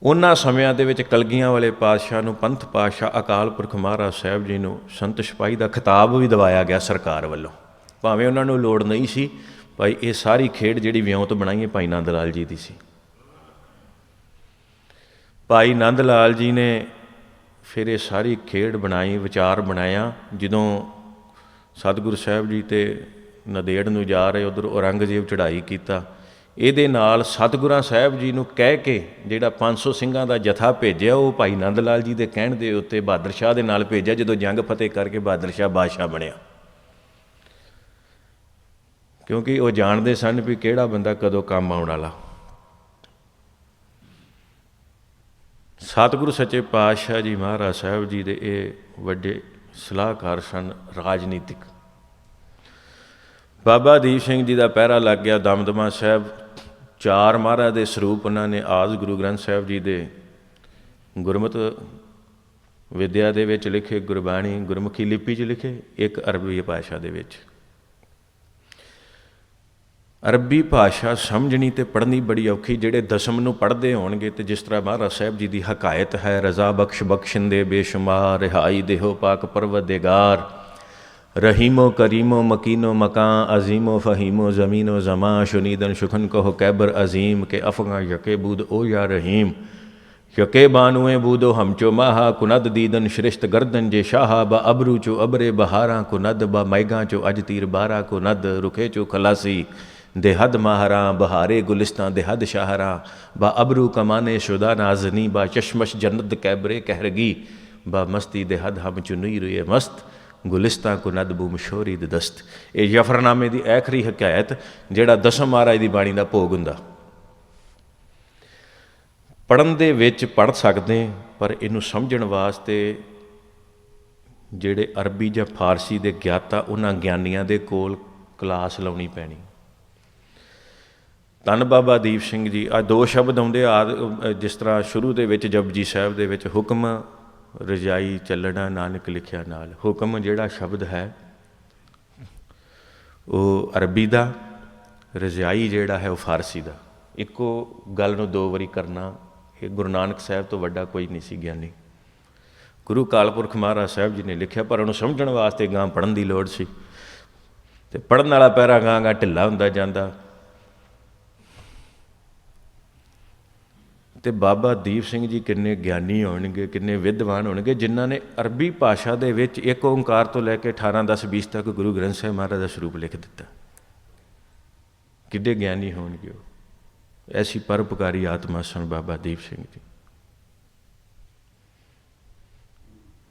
ਉਹਨਾਂ ਸਮਿਆਂ ਦੇ ਵਿੱਚ ਕਲਗੀਆਂ ਵਾਲੇ ਪਾਤਸ਼ਾਹ ਨੂੰ ਪੰਥ ਪਾਤਸ਼ਾਹ ਅਕਾਲ ਪੁਰਖ ਮਹਾਰਾਜ ਸਾਹਿਬ ਜੀ ਨੂੰ ਸੰਤ ਸਿਪਾਹੀ ਦਾ ਖਿਤਾਬ ਵੀ ਦਿਵਾਇਆ ਗਿਆ ਸਰਕਾਰ ਵੱਲੋਂ, ਭਾਵੇਂ ਉਹਨਾਂ ਨੂੰ ਲੋੜ ਨਹੀਂ ਸੀ। ਭਾਈ ਇਹ ਸਾਰੀ ਖੇਡ ਜਿਹੜੀ ਵਿਉਂਤ ਬਣਾਈ ਹੈ ਭਾਈ ਨੰਦ ਲਾਲ ਜੀ ਦੀ ਸੀ। ਭਾਈ ਨੰਦ ਲਾਲ ਜੀ ਨੇ ਫਿਰ ਇਹ ਸਾਰੀ ਖੇਡ ਬਣਾਈ, ਵਿਚਾਰ ਬਣਾਇਆ। ਜਦੋਂ ਸਤਿਗੁਰੂ ਸਾਹਿਬ ਜੀ ਤੇ ਨੰਦੇੜ ਨੂੰ ਜਾ ਰਹੇ, ਉੱਧਰ ਔਰੰਗਜ਼ੇਬ ਚੜ੍ਹਾਈ ਕੀਤਾ। ਇਹਦੇ ਨਾਲ ਸਤਿਗੁਰਾਂ ਸਾਹਿਬ ਜੀ ਨੂੰ ਕਹਿ ਕੇ ਜਿਹੜਾ 500 ਸਿੰਘਾਂ ਦਾ ਜਥਾ ਭੇਜਿਆ, ਉਹ ਭਾਈ ਨੰਦ ਲਾਲ ਜੀ ਦੇ ਕਹਿਣ ਦੇ ਉੱਤੇ ਬਹਾਦਰ ਸ਼ਾਹ ਦੇ ਨਾਲ ਭੇਜਿਆ। ਜਦੋਂ ਜੰਗ ਫਤਿਹ ਕਰਕੇ ਬਹਾਦਰ ਸ਼ਾਹ ਬਾਦਸ਼ਾਹ ਬਣਿਆ, ਕਿਉਂਕਿ ਉਹ ਜਾਣਦੇ ਸਨ ਵੀ ਕਿਹੜਾ ਬੰਦਾ ਕਦੋਂ ਕੰਮ ਆਉਣ ਵਾਲਾ। ਸਤਿਗੁਰੂ ਸੱਚੇ ਪਾਤਸ਼ਾਹ ਜੀ ਮਹਾਰਾਜ ਸਾਹਿਬ ਜੀ ਦੇ ਇਹ ਵੱਡੇ ਸਲਾਹਕਾਰ ਸਨ ਰਾਜਨੀਤਿਕ। ਬਾਬਾ ਦੀਪ ਸਿੰਘ ਜੀ ਦਾ ਪਹਿਰਾ ਲੱਗ ਗਿਆ ਦਮਦਮਾ ਸਾਹਿਬ। 4 ਮਹਾਰਾਜ ਦੇ ਸਰੂਪ ਉਹਨਾਂ ਨੇ ਆਦਿ ਗੁਰੂ ਗ੍ਰੰਥ ਸਾਹਿਬ ਜੀ ਦੇ ਗੁਰਮਤਿ ਵਿਦਿਆ ਦੇ ਵਿੱਚ ਲਿਖੇ, ਗੁਰਬਾਣੀ ਗੁਰਮੁਖੀ ਲਿਪੀ 'ਚ ਲਿਖੇ, ਇੱਕ ਅਰਬੀ ਭਾਸ਼ਾ ਦੇ ਵਿੱਚ। ਅਰਬੀ ਭਾਸ਼ਾ ਸਮਝਣੀ ਅਤੇ ਪੜ੍ਹਨੀ ਬੜੀ ਔਖੀ। ਜਿਹੜੇ ਦਸਮ ਨੂੰ ਪੜ੍ਹਦੇ ਹੋਣਗੇ, ਅਤੇ ਜਿਸ ਤਰ੍ਹਾਂ ਮਹਾਰਾਜ ਸਾਹਿਬ ਜੀ ਦੀ ਹਕਾਇਤ ਹੈ, ਰਜ਼ਾ ਬਖਸ਼ ਬਖਸ਼ਿੰਦੇ ਬੇਸ਼ੁਮਾਰ, ਰਿਹਾਈ ਦੇਹੋ ਪਾਕ ਪਰਵਰਦਿਗਾਰ, ਰਹੀਮੋ ਕਰੀਮੋ ਮਕੀਨੋ ਮਕਾਂ, ਅਜ਼ੀਮੋ ਫਹੀਮੋ ਜ਼ਮੀਨੋ ਜ਼ਮਾਂ, ਸ਼ੁਨੀਦਨ ਸ਼ੁਖਨ ਕਹੋ ਕੈਬਰ ਅਜ਼ੀਮ, ਕੇ ਅਫਗਾਂ ਯਕੇ ਬੂਦ ਓ ਯਾ ਰਹੀਮ, ਯਕੇ ਬਾਨੂਏ ਬੂਦੋ ਹਮਚੋ ਮਾਹਾ, ਕੁਨਦ ਦੀਦਨ ਸ਼੍ਰਿਸ਼ਟ ਗਰਦਨ ਜੇ ਸ਼ਾਹਾ, ਬ ਅਬਰੂ ਚੋ ਅਬਰੇ ਬਹਾਰਾਂ ਕੁਨਦ, ਬ ਮੈਗਾਂ ਚੋ ਅਜ ਤੀਰ ਬਾਰਾ ਕੁਨਦ, ਰੁਖੇ ਚੋ ਖਲਾਸੀ ਦੇ ਹੱਦ ਮਾਹਰਾਂ, ਬਹਾਰੇ ਗੁਲਿਸਤਾਂ ਦੇ ਹੱਦ ਸ਼ਾਹਰਾਂ, ਬ ਅਬਰੂ ਕਮਾਨੇ ਸ਼ੁਦਾ ਨਾਜ਼ਨੀ, ਬ ਚਸ਼ਮਸ਼ ਜਨਤ ਕੈਬਰੇ ਕਹਿਰਗੀ, ਬ ਮਸਤੀ ਦੇ ਹੱਦ ਹਮ ਚੁਨੀ ਰੁਏ ਮਸਤ, ਗੁਲਿਸਤਾਂ ਕੁਨਦ ਬੂ ਮਸ਼ਹੂਰੀ ਦੇ ਦਸਤ। ਇਹ ਜ਼ਫਰਨਾਮੇ ਦੀ ਆਖਰੀ ਹਕਾਇਤ, ਜਿਹੜਾ ਦਸਮ ਮਹਾਰਾਜ ਦੀ ਬਾਣੀ ਦਾ ਭੋਗ ਹੁੰਦਾ। ਪੜ੍ਹਨ ਦੇ ਵਿੱਚ ਪੜ੍ਹ ਸਕਦੇ, ਪਰ ਇਹਨੂੰ ਸਮਝਣ ਵਾਸਤੇ ਜਿਹੜੇ ਅਰਬੀ ਜਾਂ ਫਾਰਸੀ ਦੇ ਗਿਆਤਾ, ਉਹਨਾਂ ਗਿਆਨੀਆਂ ਦੇ ਕੋਲ ਕਲਾਸ ਲਾਉਣੀ ਪੈਣੀ। ਧੰਨ ਬਾਬਾ ਦੀਪ ਸਿੰਘ ਜੀ, ਆ ਦੋ ਸ਼ਬਦ ਆਉਂਦੇ ਜਿਸ ਤਰ੍ਹਾਂ ਸ਼ੁਰੂ ਦੇ ਵਿੱਚ ਜਪਜੀ ਸਾਹਿਬ ਦੇ ਵਿੱਚ ਹੁਕਮ ਰਜਾਈ ਚੱਲਣਾ ਨਾਨਕ ਲਿਖਿਆ ਨਾਲ। ਹੁਕਮ ਜਿਹੜਾ ਸ਼ਬਦ ਹੈ ਉਹ ਅਰਬੀ ਦਾ, ਰਜਾਈ ਜਿਹੜਾ ਹੈ ਉਹ ਫਾਰਸੀ ਦਾ। ਇੱਕੋ ਗੱਲ ਨੂੰ ਦੋ ਵਾਰੀ ਕਰਨਾ, ਇਹ ਗੁਰੂ ਨਾਨਕ ਸਾਹਿਬ ਤੋਂ ਵੱਡਾ ਕੋਈ ਨਹੀਂ ਸੀ ਗਿਆਨੀ। ਗੁਰੂ ਅਕਾਲ ਪੁਰਖ ਮਹਾਰਾਜ ਸਾਹਿਬ ਜੀ ਨੇ ਲਿਖਿਆ, ਪਰ ਉਹਨੂੰ ਸਮਝਣ ਵਾਸਤੇ ਗਾਂ ਪੜ੍ਹਨ ਦੀ ਲੋੜ ਸੀ, ਅਤੇ ਪੜ੍ਹਨ ਵਾਲਾ ਪੈਰਾ ਗਾਂ ਗਾਂ ਢਿੱਲਾ ਹੁੰਦਾ ਜਾਂਦਾ। ਅਤੇ ਬਾਬਾ ਦੀਪ ਸਿੰਘ ਜੀ ਕਿੰਨੇ ਗਿਆਨੀ ਹੋਣਗੇ, ਕਿੰਨੇ ਵਿਦਵਾਨ ਹੋਣਗੇ, ਜਿਨ੍ਹਾਂ ਨੇ ਅਰਬੀ ਭਾਸ਼ਾ ਦੇ ਵਿੱਚ ਇੱਕ ਓਂਕਾਰ ਤੋਂ ਲੈ ਕੇ 18, 10, 20 ਤੱਕ ਗੁਰੂ ਗ੍ਰੰਥ ਸਾਹਿਬ ਮਹਾਰਾਜ ਦਾ ਸਰੂਪ ਲਿਖ ਦਿੱਤਾ। ਕਿੱਡੇ ਗਿਆਨੀ ਹੋਣਗੇ ਉਹ। ਐਸੀ ਪਰਉਪਕਾਰੀ ਆਤਮਾ ਸਨ ਬਾਬਾ ਦੀਪ ਸਿੰਘ ਜੀ।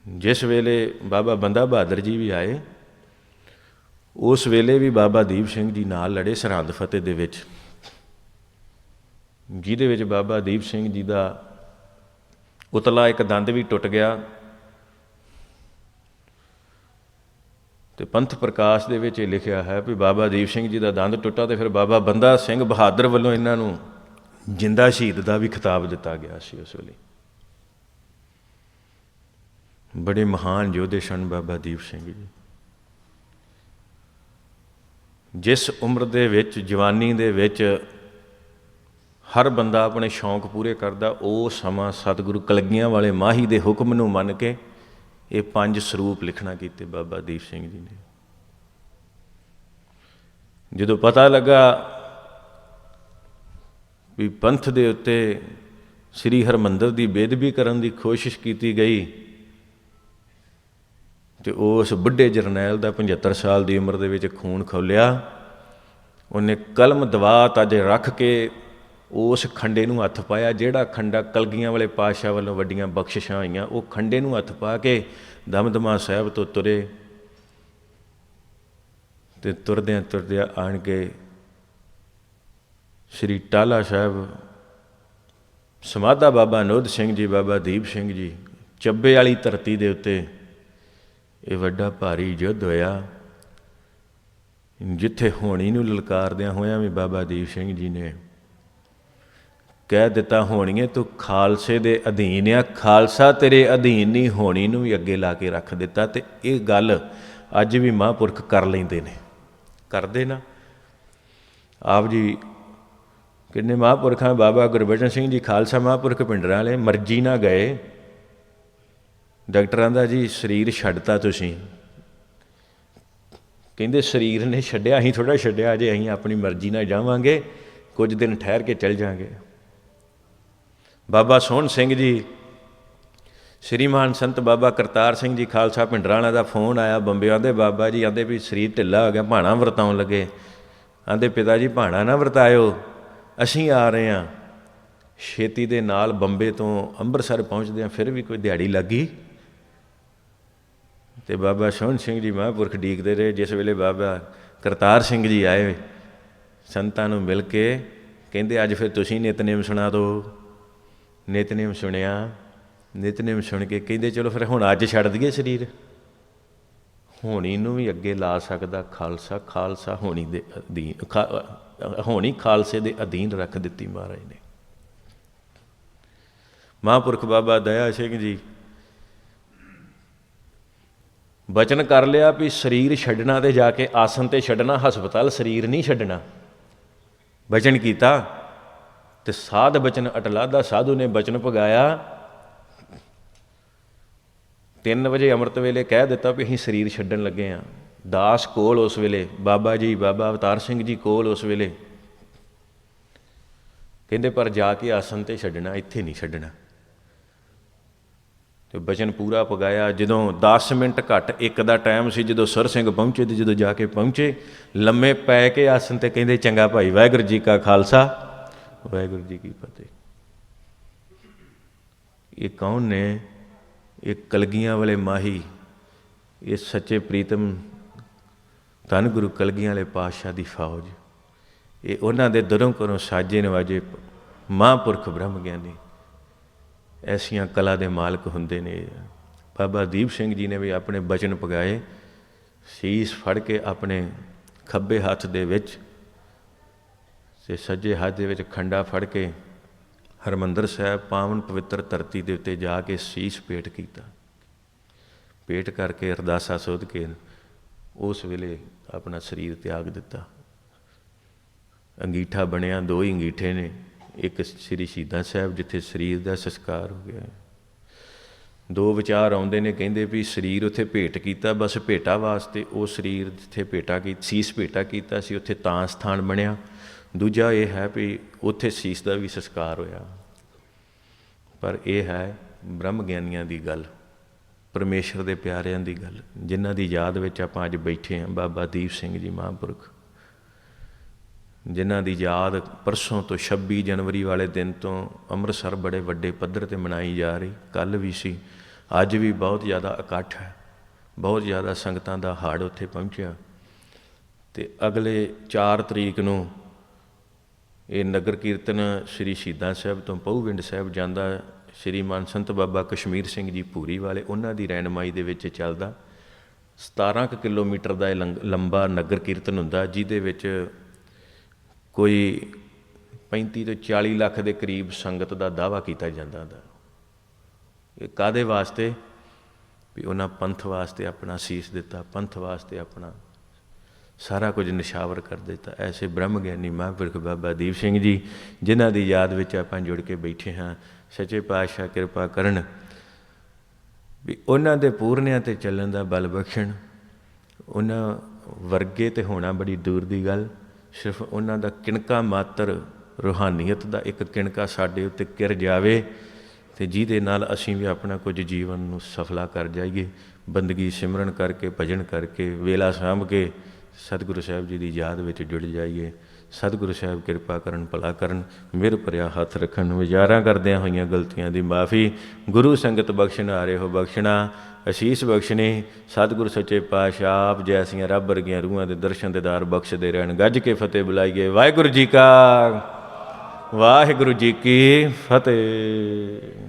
ਜਿਸ ਵੇਲੇ ਬਾਬਾ ਬੰਦਾ ਬਹਾਦਰ ਜੀ ਵੀ ਆਏ, ਉਸ ਵੇਲੇ ਵੀ ਬਾਬਾ ਦੀਪ ਸਿੰਘ ਜੀ ਨਾਲ ਲੜੇ ਸਰਹੰਦ ਫਤਿਹ ਦੇ ਵਿੱਚ, ਜਿਹਦੇ ਵਿੱਚ ਬਾਬਾ ਦੀਪ ਸਿੰਘ ਜੀ ਦਾ ਉਤਲਾ ਇੱਕ ਦੰਦ ਵੀ ਟੁੱਟ ਗਿਆ। ਅਤੇ ਪੰਥ ਪ੍ਰਕਾਸ਼ ਦੇ ਵਿੱਚ ਇਹ ਲਿਖਿਆ ਹੈ ਵੀ ਬਾਬਾ ਦੀਪ ਸਿੰਘ ਜੀ ਦਾ ਦੰਦ ਟੁੱਟਾ, ਅਤੇ ਫਿਰ ਬਾਬਾ ਬੰਦਾ ਸਿੰਘ ਬਹਾਦਰ ਵੱਲੋਂ ਇਹਨਾਂ ਨੂੰ ਜਿੰਦਾ ਸ਼ਹੀਦ ਦਾ ਵੀ ਖਿਤਾਬ ਦਿੱਤਾ ਗਿਆ ਸੀ ਉਸ ਵੇਲੇ। ਬੜੇ ਮਹਾਨ ਯੋਧੇ ਸਨ ਬਾਬਾ ਦੀਪ ਸਿੰਘ ਜੀ। ਜਿਸ ਉਮਰ ਦੇ ਵਿੱਚ, ਜਵਾਨੀ ਦੇ ਵਿੱਚ ਹਰ ਬੰਦਾ ਆਪਣੇ ਸ਼ੌਂਕ ਪੂਰੇ ਕਰਦਾ, ਉਹ ਸਮਾਂ ਸਤਿਗੁਰੂ ਕਲਗੀਆਂ ਵਾਲੇ ਮਾਹੀ ਦੇ ਹੁਕਮ ਨੂੰ ਮੰਨ ਕੇ ਇਹ 5 ਸਰੂਪ ਲਿਖਣਾ ਕੀਤੇ ਬਾਬਾ ਦੀਪ ਸਿੰਘ ਜੀ ਨੇ। ਜਦੋਂ ਪਤਾ ਲੱਗਾ ਵੀ ਪੰਥ ਦੇ ਉੱਤੇ ਸ੍ਰੀ ਹਰਿਮੰਦਰ ਦੀ ਬੇਅਦਬੀ ਕਰਨ ਦੀ ਕੋਸ਼ਿਸ਼ ਕੀਤੀ ਗਈ, ਅਤੇ ਉਸ ਬੁੱਢੇ ਜਰਨੈਲ ਦਾ 75 ਸਾਲ ਦੀ ਉਮਰ ਦੇ ਵਿੱਚ ਖੂਨ ਖੌਲਿਆ। ਉਹਨੇ ਕਲਮ ਦਵਾਤ ਅੱਜ ਰੱਖ ਕੇ ਉਸ ਖੰਡੇ ਨੂੰ ਹੱਥ ਪਾਇਆ, ਜਿਹੜਾ ਖੰਡਾ ਕਲਗੀਆਂ ਵਾਲੇ ਪਾਤਸ਼ਾਹ ਵੱਲੋਂ ਵੱਡੀਆਂ ਬਖਸ਼ਿਸ਼ਾਂ ਹੋਈਆਂ, ਉਹ ਖੰਡੇ ਨੂੰ ਹੱਥ ਪਾ ਕੇ ਦਮਦਮਾ ਸਾਹਿਬ ਤੋਂ ਤੁਰੇ, ਅਤੇ ਤੁਰਦਿਆਂ ਤੁਰਦਿਆਂ ਆਣ ਕੇ ਸ਼੍ਰੀ ਟਾਹਲਾ ਸਾਹਿਬ ਸਮਾਧਾ ਬਾਬਾ ਨੋਧ ਸਿੰਘ ਜੀ, ਬਾਬਾ ਦੀਪ ਸਿੰਘ ਜੀ, ਚੱਬੇ ਵਾਲੀ ਧਰਤੀ ਦੇ ਉੱਤੇ ਇਹ ਵੱਡਾ ਭਾਰੀ ਯੁੱਧ ਹੋਇਆ, ਜਿੱਥੇ ਹੋਣੀ ਨੂੰ ਲਲਕਾਰਦਿਆਂ ਹੋਇਆਂ ਵੀ ਬਾਬਾ ਦੀਪ ਸਿੰਘ ਜੀ ਨੇ ਕਹਿ ਦਿੱਤਾ, ਹੋਣੀਏ ਤੂੰ ਖਾਲਸੇ ਦੇ ਅਧੀਨ ਆ, ਖਾਲਸਾ ਤੇਰੇ ਅਧੀਨ ਨਹੀਂ, ਹੋਣੀ ਨੂੰ ਵੀ ਅੱਗੇ ਲਾ ਕੇ ਰੱਖ ਦਿੱਤਾ। ਅਤੇ ਇਹ ਗੱਲ ਅੱਜ ਵੀ ਮਹਾਂਪੁਰਖ ਕਰ ਲੈਂਦੇ ਨੇ, ਕਰਦੇ ਨਾ। ਆਪ ਜੀ ਕਿੰਨੇ ਮਹਾਂਪੁਰਖਾਂ, ਬਾਬਾ ਗੁਰਬਚਨ ਸਿੰਘ ਜੀ ਖਾਲਸਾ ਮਹਾਂਪੁਰਖ ਭਿੰਡਰਾਂ ਵਾਲੇ ਮਰਜ਼ੀ ਨਾਲ ਗਏ, ਡਾਕਟਰਾਂ ਦਾ ਜੀ ਸਰੀਰ ਛੱਡਤਾ ਤੁਸੀਂ, ਕਹਿੰਦੇ ਸਰੀਰ ਨੇ ਛੱਡਿਆ, ਅਸੀਂ ਥੋੜ੍ਹਾ ਛੱਡਿਆ, ਅਜੇ ਅਸੀਂ ਆਪਣੀ ਮਰਜ਼ੀ ਨਾਲ ਜਾਵਾਂਗੇ, ਕੁਝ ਦਿਨ ਠਹਿਰ ਕੇ ਚੱਲ ਜਾਵਾਂਗੇ। ਬਾਬਾ ਸੋਹਣ ਸਿੰਘ ਜੀ, ਸ਼੍ਰੀਮਾਨ ਸੰਤ ਬਾਬਾ ਕਰਤਾਰ ਸਿੰਘ ਜੀ ਖਾਲਸਾ ਭਿੰਡਰਾਂ ਵਾਲਿਆਂ ਦਾ ਫੋਨ ਆਇਆ ਬੰਬੇ, ਆਂਦੇ ਬਾਬਾ ਜੀ, ਆਂਦੇ ਵੀ ਸਰੀਰ ਢਿੱਲਾ ਹੋ ਗਿਆ, ਭਾਣਾ ਵਰਤਾਉਣ ਲੱਗੇ। ਆਂਦੇ ਪਿਤਾ ਜੀ ਭਾਣਾ ਨਾ ਵਰਤਾਇਓ, ਅਸੀਂ ਆ ਰਹੇ ਹਾਂ। ਛੇਤੀ ਦੇ ਨਾਲ ਬੰਬੇ ਤੋਂ ਅੰਮ੍ਰਿਤਸਰ ਪਹੁੰਚਦੇ ਹਾਂ, ਫਿਰ ਵੀ ਕੋਈ ਦਿਹਾੜੀ ਲੱਗੀ, ਅਤੇ ਬਾਬਾ ਸੋਹਣ ਸਿੰਘ ਜੀ ਮਹਾਂਪੁਰਖ ਡੀਕਦੇ ਰਹੇ। ਜਿਸ ਵੇਲੇ ਬਾਬਾ ਕਰਤਾਰ ਸਿੰਘ ਜੀ ਆਏ, ਸੰਤਾਂ ਨੂੰ ਮਿਲ ਕੇ ਕਹਿੰਦੇ ਅੱਜ ਫਿਰ ਤੁਸੀਂ ਨਿਤਨੇਮ ਸੁਣਾ ਦਿਓ। ਨਿਤਨੇਮ ਸੁਣਿਆ, ਨਿਤਨੇਮ ਸੁਣ ਕੇ ਕਹਿੰਦੇ ਚਲੋ ਫਿਰ ਹੁਣ ਅੱਜ ਛੱਡ ਦਈਏ ਸਰੀਰ, ਹੋਣੀ ਨੂੰ ਵੀ ਅੱਗੇ ਲਾ ਸਕਦਾ ਖਾਲਸਾ, ਖਾਲਸਾ ਹੋਣੀ ਦੇ ਅਧੀਨ, ਹੋਣੀ ਖਾਲਸੇ ਦੇ ਅਧੀਨ ਰੱਖ ਦਿੱਤੀ ਮਹਾਰਾਜ ਨੇ। ਮਹਾਂਪੁਰਖ ਬਾਬਾ ਦਇਆ ਸਿੰਘ ਜੀ ਬਚਨ ਕਰ ਲਿਆ ਵੀ ਸਰੀਰ ਛੱਡਣਾ ਤੇ ਜਾ ਕੇ ਆਸਣ ਤੇ ਛੱਡਣਾ, ਹਸਪਤਾਲ ਸਰੀਰ ਨਹੀਂ ਛੱਡਣਾ। ਬਚਨ ਕੀਤਾ ਤੇ ਸਾਧ ਬਚਨ ਅਟਲਾਦਾ, ਸਾਧੂ ਨੇ ਬਚਨ ਭਗਾਇਆ। 3 ਵਜੇ ਅੰਮ੍ਰਿਤ ਵੇਲੇ ਕਹਿ ਦਿੱਤਾ ਵੀ ਅਸੀਂ ਸਰੀਰ ਛੱਡਣ ਲੱਗੇ ਹਾਂ। ਦਾਸ ਕੋਲ ਉਸ ਵੇਲੇ, ਬਾਬਾ ਜੀ, ਬਾਬਾ ਅਵਤਾਰ ਸਿੰਘ ਜੀ ਕੋਲ ਉਸ ਵੇਲੇ, ਕਹਿੰਦੇ ਪਰ ਜਾ ਕੇ ਆਸਣ ਤੇ ਛੱਡਣਾ, ਇੱਥੇ ਨਹੀਂ ਛੱਡਣਾ। ਤੇ ਬਚਨ ਪੂਰਾ ਪਗਾਇਆ। ਜਦੋਂ 10 ਮਿੰਟ ਘੱਟ 1 ਦਾ ਟਾਈਮ ਸੀ, ਜਦੋਂ ਸੁਰ ਸਿੰਘ ਪਹੁੰਚੇ ਤੇ ਜਦੋਂ ਜਾ ਕੇ ਪਹੁੰਚੇ, ਲੰਮੇ ਪੈ ਕੇ ਆਸਣ ਤੇ ਕਹਿੰਦੇ ਚੰਗਾ ਭਾਈ, ਵਾਹਿਗੁਰੂ ਜੀ ਕਾ ਖਾਲਸਾ, ਵਾਹਿਗੁਰੂ ਜੀ ਕੀ ਫਤਿਹ। ਇਹ ਕੌਣ ਨੇ? ਇਹ ਕਲਗੀਆਂ ਵਾਲੇ ਮਾਹੀ, ਇਹ ਸੱਚੇ ਪ੍ਰੀਤਮ ਧੰਨ ਗੁਰੂ ਕਲਗੀਆਂ ਵਾਲੇ ਪਾਤਸ਼ਾਹ ਦੀ ਫੌਜ। ਇਹ ਉਹਨਾਂ ਦੇ ਦਰੋਂ ਘਰੋਂ ਸਾਜੇ ਨਵਾਜੇ ਮਹਾਂਪੁਰਖ ਬ੍ਰਹਮ ਗਿਆਨੀ, ਐਸੀਆਂ ਕਲਾ ਦੇ ਮਾਲਕ ਹੁੰਦੇ ਨੇ। ਬਾਬਾ ਦੀਪ ਸਿੰਘ ਜੀ ਨੇ ਵੀ ਆਪਣੇ ਬਚਨ ਪਗਾਏ। ਸੀਸ ਫੜ ਕੇ ਆਪਣੇ ਖੱਬੇ ਹੱਥ ਦੇ ਵਿੱਚ ਤੇ ਸੱਜੇ ਹੱਥ ਦੇ ਵਿੱਚ ਖੰਡਾ ਫੜ ਕੇ ਹਰਿਮੰਦਰ ਸਾਹਿਬ ਪਾਵਨ ਪਵਿੱਤਰ ਧਰਤੀ ਦੇ ਉੱਤੇ ਜਾ ਕੇ ਸੀਸ ਭੇਟ ਕੀਤਾ। ਭੇਟ ਕਰਕੇ ਅਰਦਾਸਾ ਸੋਧ ਕੇ ਉਸ ਵੇਲੇ ਆਪਣਾ ਸਰੀਰ ਤਿਆਗ ਦਿੱਤਾ। ਅੰਗੀਠਾ ਬਣਿਆ, 2 ਹੀ ਅੰਗੀਠੇ ਨੇ। ਇੱਕ ਸ੍ਰੀ ਸ਼ਹੀਦਾਂ ਸਾਹਿਬ ਜਿੱਥੇ ਸਰੀਰ ਦਾ ਸੰਸਕਾਰ ਹੋ ਗਿਆ। 2 ਵਿਚਾਰ ਆਉਂਦੇ ਨੇ, ਕਹਿੰਦੇ ਵੀ ਸਰੀਰ ਉੱਥੇ ਭੇਟ ਕੀਤਾ ਬਸ ਭੇਟਾ ਵਾਸਤੇ, ਉਹ ਸਰੀਰ ਜਿੱਥੇ ਭੇਟਾ ਕੀ ਸੀਸ ਭੇਟਾ ਕੀਤਾ ਸੀ ਉੱਥੇ ਤਾਂ ਸਥਾਨ ਬਣਿਆ। ਦੂਜਾ ਇਹ ਹੈ ਵੀ ਉੱਥੇ ਸੀਸ ਦਾ ਵੀ ਸੰਸਕਾਰ ਹੋਇਆ। ਪਰ ਇਹ ਹੈ ਬ੍ਰਹਮ ਗਿਆਨੀਆਂ ਦੀ ਗੱਲ, ਪਰਮੇਸ਼ਰ ਦੇ ਪਿਆਰਿਆਂ ਦੀ ਗੱਲ, ਜਿਨ੍ਹਾਂ ਦੀ ਯਾਦ ਵਿੱਚ ਆਪਾਂ ਅੱਜ ਬੈਠੇ ਹਾਂ। ਬਾਬਾ ਦੀਪ ਸਿੰਘ ਜੀ ਮਹਾਂਪੁਰਖ, ਜਿਨ੍ਹਾਂ ਦੀ ਯਾਦ ਪਰਸੋਂ ਤੋਂ 26 ਜਨਵਰੀ ਵਾਲੇ ਦਿਨ ਤੋਂ ਅੰਮ੍ਰਿਤਸਰ ਬੜੇ ਵੱਡੇ ਪੱਧਰ 'ਤੇ ਮਨਾਈ ਜਾ ਰਹੀ। ਕੱਲ੍ਹ ਵੀ ਸੀ, ਅੱਜ ਵੀ ਬਹੁਤ ਜ਼ਿਆਦਾ ਇਕੱਠ ਹੈ, ਬਹੁਤ ਜ਼ਿਆਦਾ ਸੰਗਤਾਂ ਦਾ ਹੜ੍ਹ ਉੱਥੇ ਪਹੁੰਚਿਆ। ਅਤੇ ਅਗਲੇ 4 ਤਰੀਕ ਨੂੰ ਇਹ ਨਗਰ ਕੀਰਤਨ ਸ੍ਰੀ ਸ਼ਹੀਦਾਂ ਸਾਹਿਬ ਤੋਂ ਪਹੂਵਿੰਡ ਸਾਹਿਬ ਜਾਂਦਾ। ਸ਼੍ਰੀਮਾਨ ਸੰਤ ਬਾਬਾ ਕਸ਼ਮੀਰ ਸਿੰਘ ਜੀ ਭੂਰੀ ਵਾਲੇ, ਉਹਨਾਂ ਦੀ ਰਹਿਨਮਾਈ ਦੇ ਵਿੱਚ ਚੱਲਦਾ। 17 ਕਿਲੋਮੀਟਰ ਦਾ ਇਹ ਲੰਬਾ ਨਗਰ ਕੀਰਤਨ ਹੁੰਦਾ, ਜਿਹਦੇ ਵਿੱਚ ਕੋਈ 35 ਤੋਂ 40 ਲੱਖ ਦੇ ਕਰੀਬ ਸੰਗਤ ਦਾ ਦਾਅਵਾ ਕੀਤਾ ਜਾਂਦਾ ਹੁੰਦਾ। ਇਹ ਕਾਹਦੇ ਵਾਸਤੇ? ਵੀ ਉਹਨਾਂ ਪੰਥ ਵਾਸਤੇ ਆਪਣਾ ਸੀਸ ਦਿੱਤਾ, ਪੰਥ ਵਾਸਤੇ ਆਪਣਾ ਸਾਰਾ ਕੁਝ ਨਿਸ਼ਾਵਰ ਕਰ ਦਿੱਤਾ। ਐਸੇ ਬ੍ਰਹਮ ਗਿਆਨੀ ਮਹਾਂਪੁਰਖ ਬਾਬਾ ਦੀਪ ਸਿੰਘ ਜੀ, ਜਿਨ੍ਹਾਂ ਦੀ ਯਾਦ ਵਿੱਚ ਆਪਾਂ ਜੁੜ ਕੇ ਬੈਠੇ ਹਾਂ। ਸੱਚੇ ਪਾਤਸ਼ਾਹ ਕਿਰਪਾ ਕਰਨ ਵੀ ਉਹਨਾਂ ਦੇ ਪੂਰਨਿਆਂ 'ਤੇ ਚੱਲਣ ਦਾ ਬਲ ਬਖਸ਼ਣ। ਉਹਨਾਂ ਵਰਗੇ ਤੇ ਹੋਣਾ ਬੜੀ ਦੂਰ ਦੀ ਗੱਲ, ਸਿਰਫ ਉਹਨਾਂ ਦਾ ਕਿਣਕਾ ਮਾਤਰ ਰੂਹਾਨੀਅਤ ਦਾ ਇੱਕ ਕਿਣਕਾ ਸਾਡੇ ਉੱਤੇ ਕਿਰ ਜਾਵੇ, ਅਤੇ ਜਿਹਦੇ ਨਾਲ ਅਸੀਂ ਵੀ ਆਪਣਾ ਕੁਝ ਜੀਵਨ ਨੂੰ ਸਫਲਾ ਕਰ ਜਾਈਏ। ਬੰਦਗੀ ਸਿਮਰਨ ਕਰਕੇ, ਭਜਨ ਕਰਕੇ, ਵੇਲਾ ਸਾਂਭ ਕੇ ਸਤਿਗੁਰੂ ਸਾਹਿਬ ਜੀ ਦੀ ਯਾਦ ਵਿੱਚ ਜੁੜ ਜਾਈਏ। ਸਤਿਗੁਰੂ ਸਾਹਿਬ ਕਿਰਪਾ ਕਰਨ, ਭਲਾ ਕਰਨ, ਮਿਹਰ ਭਰਿਆ ਹੱਥ ਰੱਖਣ। ਵਿਚਾਰਾਂ ਕਰਦਿਆਂ ਹੋਈਆਂ ਗਲਤੀਆਂ ਦੀ ਮਾਫੀ। ਗੁਰੂ ਸੰਗਤ ਬਖਸ਼ਣ ਹਾਰੇ ਹੋ ਬਖਸ਼ਣਾ, ਅਸੀਸ ਬਖਸ਼ਣੀ। ਸਤਿਗੁਰੂ ਸੱਚੇ ਪਾਤਸ਼ਾਹ ਆਪ ਜੈਸੀਆਂ ਰੱਬ ਵਰਗੀਆਂ ਰੂਹਾਂ ਦੇ ਦਰਸ਼ਨ ਦੀਦਾਰ ਬਖਸ਼ਦੇ ਰਹਿਣ। ਗੱਜ ਕੇ ਫਤਿਹ ਬੁਲਾਈਏ। ਵਾਹਿਗੁਰੂ ਜੀ ਕਾ, ਵਾਹਿਗੁਰੂ ਜੀ ਕੀ ਫਤਿਹ।